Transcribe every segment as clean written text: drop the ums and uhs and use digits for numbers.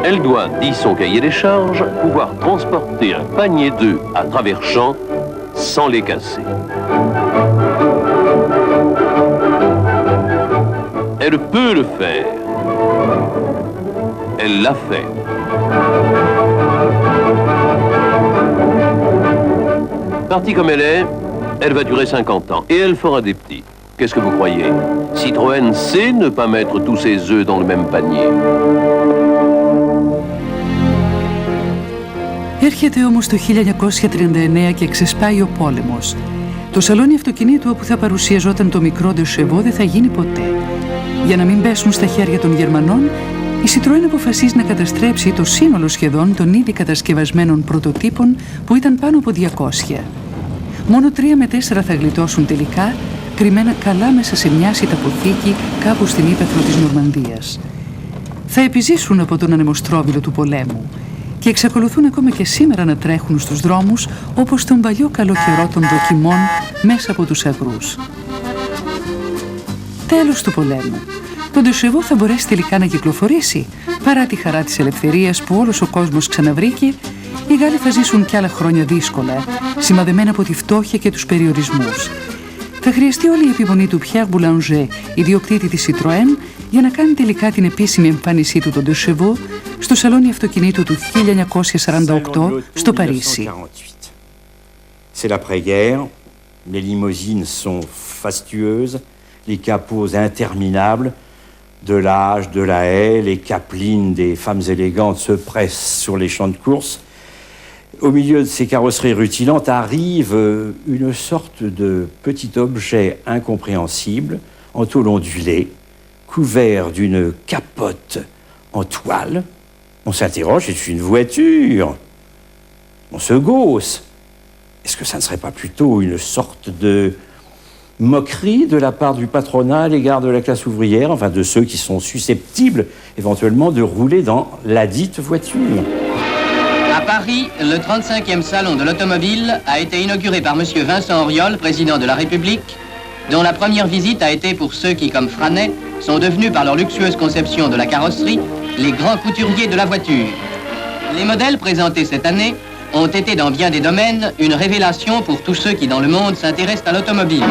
Elle doit, dit son cahier des charges, pouvoir transporter un panier d'œufs à travers champs sans les casser. Elle peut le faire. Elle l'a fait. Partie comme elle va durer 50 ans et elle fera des petits. Qu'est-ce que vous croyez? Citroën sait ne pas mettre tous ses œufs dans le même panier. Έρχεται όμως το 1939 και ξεσπάει ο πόλεμος. Το σαλόνι αυτοκινήτου όπου θα παρουσιαζόταν το μικρό de Chevaux δεν θα γίνει ποτέ. Για να μην πέσουν στα χέρια των Γερμανών, η Citroën αποφασίζει να καταστρέψει το σύνολο σχεδόν των ήδη κατασκευασμένων πρωτοτύπων που ήταν πάνω από 200. Μόνο 3 με 4 θα γλιτώσουν τελικά, κρυμμένα καλά μέσα σε μια σιταποθήκη κάπου στην ύπαιθρο της Νορμανδίας. Θα επιζήσουν από τον ανεμοστρόβιλο του πολέμου και εξακολουθούν ακόμα και σήμερα να τρέχουν στους δρόμους όπως τον παλιό καλό καιρό των δοκιμών μέσα από τους αγρούς. Τέλος του πολέμου. Το de Chevaux θα μπορέσει τελικά να κυκλοφορήσει παρά τη χαρά της ελευθερίας που όλος ο κόσμος ξαναβρήκε. Οι Γάλλοι θα ζήσουν κι άλλα χρόνια δύσκολα, σημαδεμένα από τη φτώχεια και τους περιορισμούς. Θα χρειαστεί όλη η επιμονή του Pierre Boulanger, ιδιοκτήτη της Citroën, για να κάνει τελικά την επίσημη εμφάνισή του το de Chevaux στο σαλόνι αυτοκινήτου του 1948 στο Παρίσι. C'est l'après-guerre, les limousines sont fastueuses, les capots interminables, de l'âge, de la haie, les capelines des femmes élégantes se pressent sur les champs de course. Au milieu de ces carrosseries rutilantes arrive une sorte de petit objet incompréhensible, en tôle ondulée, couvert d'une capote en toile. On s'interroge, c'est une voiture. On se gausse. Est-ce que ça ne serait pas plutôt une sorte de moquerie de la part du patronat à l'égard de la classe ouvrière, enfin de ceux qui sont susceptibles éventuellement de rouler dans la dite voiture? À Paris, le 35e salon de l'automobile a été inauguré par M. Vincent Auriol, président de la République, dont la première visite a été pour ceux qui, comme Franet, sont devenus par leur luxueuse conception de la carrosserie les grands couturiers de la voiture. Les modèles présentés cette année ont été dans bien des domaines une révélation pour tous ceux qui dans le monde s'intéressent à l'automobile.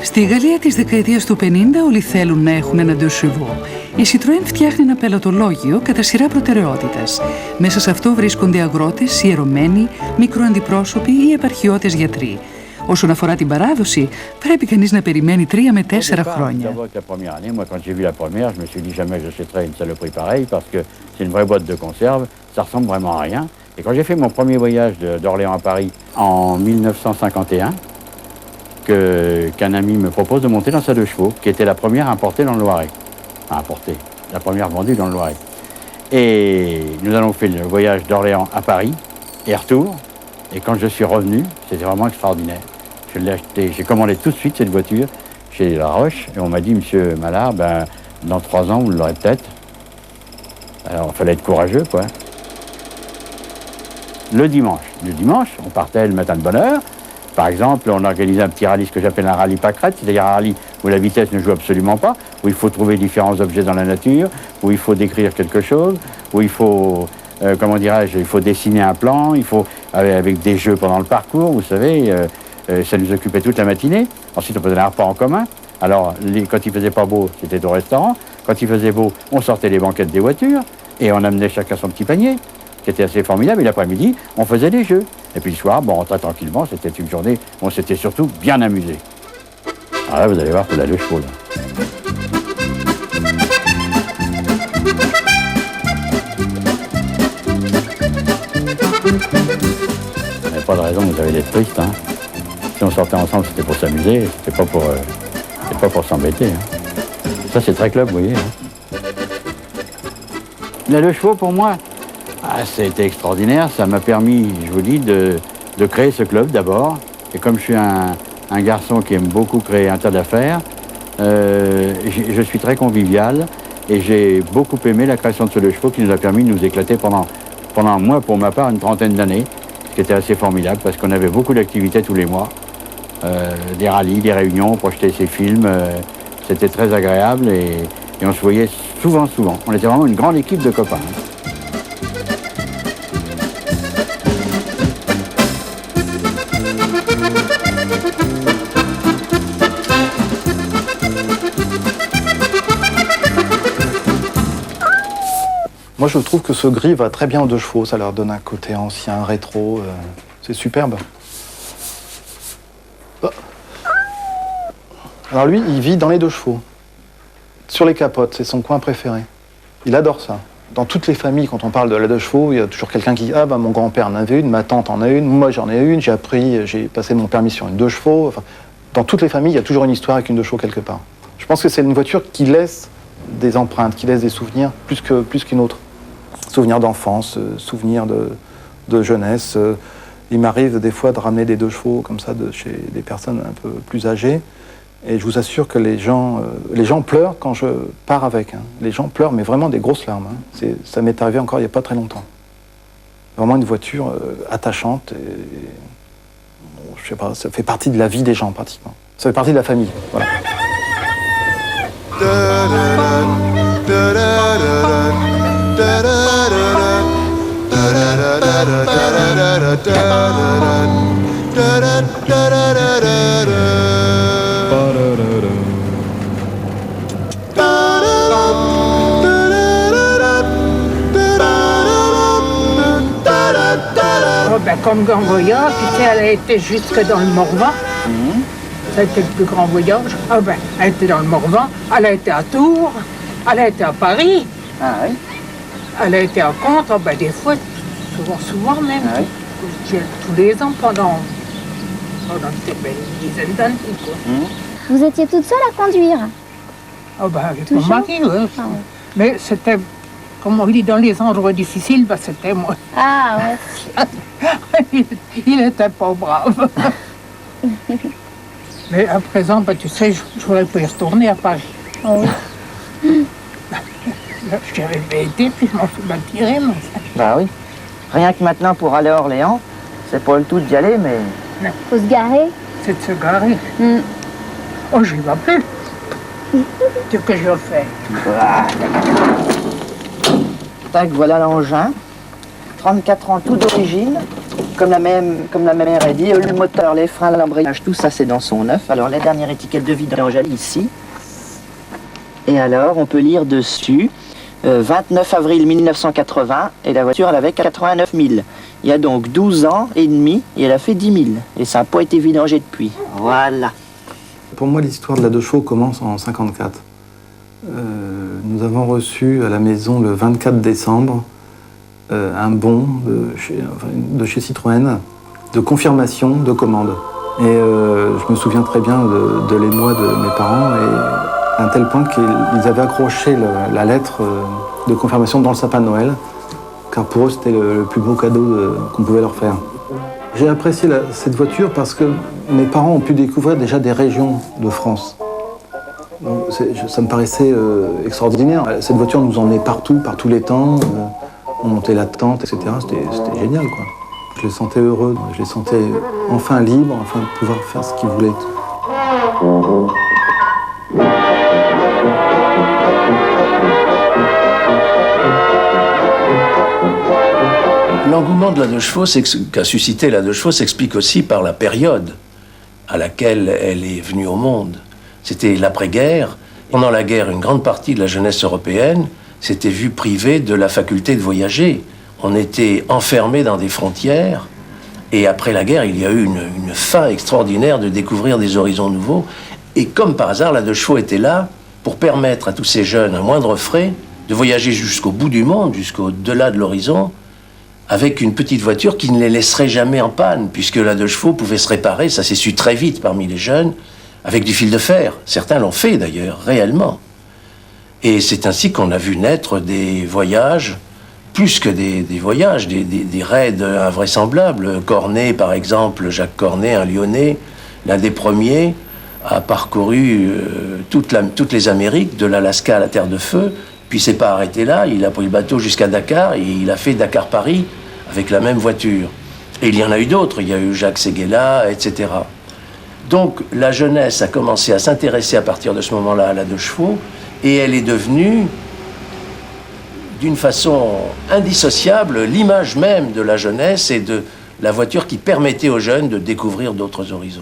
Στη Γαλλία της δεκαετίας του 50 όλοι θέλουν να έχουν ένα de Chevaux. Η Citroën φτιάχνει ένα πελατολόγιο κατά σειρά προτεραιότητας. Μέσα σε αυτό βρίσκονται αγρότες, ιερωμένοι, μικροαντιπρόσωποι ή επαρχιώτες γιατροί. Όσον αφορά την παράδοση, πρέπει κανείς να περιμένει 3 με 4 χρόνια. Et quand j'ai fait mon premier voyage d'Orléans à Paris en 1951, qu'un ami me propose de monter dans sa de chevaux, qui était la première importée dans le Loiret. Enfin, importée, la première vendue dans le Loiret. Et nous avons fait le voyage d'Orléans à Paris et retour. Et quand je suis revenu, c'était vraiment extraordinaire. Je l'ai acheté, j'ai commandé tout de suite cette voiture chez La Roche. Et on m'a dit, Monsieur Mallard, dans 3 ans, vous l'aurez peut-être. Alors, il fallait être courageux, quoi. Le dimanche, on partait le matin de bonne heure. Par exemple, on organisait un petit rallye, ce que j'appelle un rallye pâquerette, c'est-à-dire un rallye où la vitesse ne joue absolument pas, où il faut trouver différents objets dans la nature, où il faut décrire quelque chose, où il faut, il faut dessiner un plan, il faut, avec des jeux pendant le parcours, vous savez, ça nous occupait toute la matinée. Ensuite, on faisait un repas en commun. Alors, quand il faisait pas beau, c'était au restaurant. Quand il faisait beau, on sortait les banquettes des voitures et on amenait chacun son petit panier, qui était assez formidable. Et l'après-midi, on faisait des jeux. Et puis le soir, on rentrait tranquillement. C'était une journée où on s'était surtout bien amusé. Alors là, vous allez voir, c'est la de chevaux, là. Il n'y avait pas de raison, vous avez d'être triste, hein. Si on sortait ensemble, c'était pour s'amuser, c'était pas pour s'embêter, hein. Ça, c'est très club, vous voyez, hein. La de chevaux, pour moi, c'était extraordinaire. Ça m'a permis, je vous dis, de créer ce club d'abord. Et comme je suis un garçon qui aime beaucoup créer un tas d'affaires, je suis très convivial et j'ai beaucoup aimé la création de ce de chevaux qui nous a permis de nous éclater pendant moi, pour ma part, une 30aine d'années. ce qui était assez formidable parce qu'on avait beaucoup d'activités tous les mois. Des rallyes, des réunions, projeter ses films. C'était très agréable et on se voyait souvent. On était vraiment une grande équipe de copains. Moi, je trouve que ce gris va très bien aux deux chevaux. Ça leur donne un côté ancien, rétro. C'est superbe. Alors lui, il vit dans les deux chevaux. Sur les capotes, c'est son coin préféré. Il adore ça. Dans toutes les familles, quand on parle de la deux chevaux, il y a toujours quelqu'un qui dit « Ah, bah, mon grand-père en avait une, ma tante en a une, moi j'en ai une, j'ai passé mon permis sur une deux chevaux. » Enfin, dans toutes les familles, il y a toujours une histoire avec une deux chevaux quelque part. Je pense que c'est une voiture qui laisse des empreintes, qui laisse des souvenirs plus qu'une autre. Souvenirs d'enfance, souvenirs de jeunesse. Il m'arrive des fois de ramener des deux chevaux comme ça chez des personnes un peu plus âgées. Et je vous assure que les gens pleurent quand je pars avec. Hein. Les gens pleurent, mais vraiment des grosses larmes. Hein. Ça m'est arrivé encore il n'y a pas très longtemps. Vraiment une voiture attachante. Et, bon, je sais pas, ça fait partie de la vie des gens pratiquement. Ça fait partie de la famille. Voilà. Comme grand voyage, tu sais, elle a été jusque dans le Morvan. Ça a été le plus grand voyage. Elle était dans le Morvan, elle a été à Tours, elle a été à Paris. Ah oui. Elle a été à Contres, des fois, souvent même. Ah, oui. Tous les ans pendant une dizaine d'années. Vous étiez toute seule à conduire? Avec mon mari, oui. Ah, oui. Mais c'était, comme on dit, dans les endroits difficiles, c'était moi. Ah ouais. Il était pas brave. Mais à présent, tu sais, je voudrais pas y retourner à Paris. Oh. J'y avais été, puis je m'en suis tiré. Bah oui. Rien que maintenant pour aller à Orléans, c'est pas le tout d'y aller, mais... Faut se garer. C'est de se garer. Oh, j'y vais plus. C'est que je le fais. Tac, voilà l'engin. 34 ans, tout d'origine. Comme la mère a dit, le moteur, les freins, l'embrayage, tout ça c'est dans son neuf. Alors la dernière étiquette de vidange, elle est ici. Et alors, on peut lire dessus, 29 avril 1980, et la voiture, elle avait 89 000. Il y a donc 12 ans et demi, et elle a fait 10 000. Et ça n'a pas été vidangé depuis. Voilà. Pour moi, l'histoire de la deux chevaux commence en 54. Nous avons reçu à la maison le 24 décembre un bon de chez Citroën de confirmation de commande. Et je me souviens très bien de l'émoi de mes parents, et à un tel point qu'ils avaient accroché la lettre de confirmation dans le sapin de Noël, car pour eux c'était le plus beau cadeau qu'on pouvait leur faire. J'ai apprécié cette voiture parce que mes parents ont pu découvrir déjà des régions de France. Donc, ça me paraissait extraordinaire. Cette voiture nous emmenait partout, par tous les temps. On montait la tente, etc. C'était génial, quoi. Je les sentais heureux, je les sentais enfin libres, enfin de pouvoir faire ce qu'ils voulaient. L'engouement de la deux chevaux qu'a suscité la deux chevaux s'explique aussi par la période à laquelle elle est venue au monde. C'était l'après-guerre. Pendant la guerre, une grande partie de la jeunesse européenne s'était vue privée de la faculté de voyager. On était enfermés dans des frontières. Et après la guerre, il y a eu une faim extraordinaire de découvrir des horizons nouveaux. Et comme par hasard, la deux chevaux était là pour permettre à tous ces jeunes, à moindre frais, de voyager jusqu'au bout du monde, jusqu'au-delà de l'horizon, avec une petite voiture qui ne les laisserait jamais en panne, puisque la deux chevaux pouvait se réparer, ça s'est su très vite parmi les jeunes, avec du fil de fer. Certains l'ont fait d'ailleurs, réellement. Et c'est ainsi qu'on a vu naître des voyages, plus que des voyages, des raids invraisemblables. Cornet, par exemple, Jacques Cornet, un Lyonnais, l'un des premiers, a parcouru toutes les Amériques, de l'Alaska à la Terre de Feu, puis s'est pas arrêté là, il a pris le bateau jusqu'à Dakar, et il a fait Dakar-Paris avec la même voiture. Et il y en a eu d'autres, il y a eu Jacques Séguéla, etc. Donc la jeunesse a commencé à s'intéresser à partir de ce moment-là à la 2 chevaux, et elle est devenue, d'une façon indissociable, l'image même de la jeunesse et de la voiture qui permettait aux jeunes de découvrir d'autres horizons.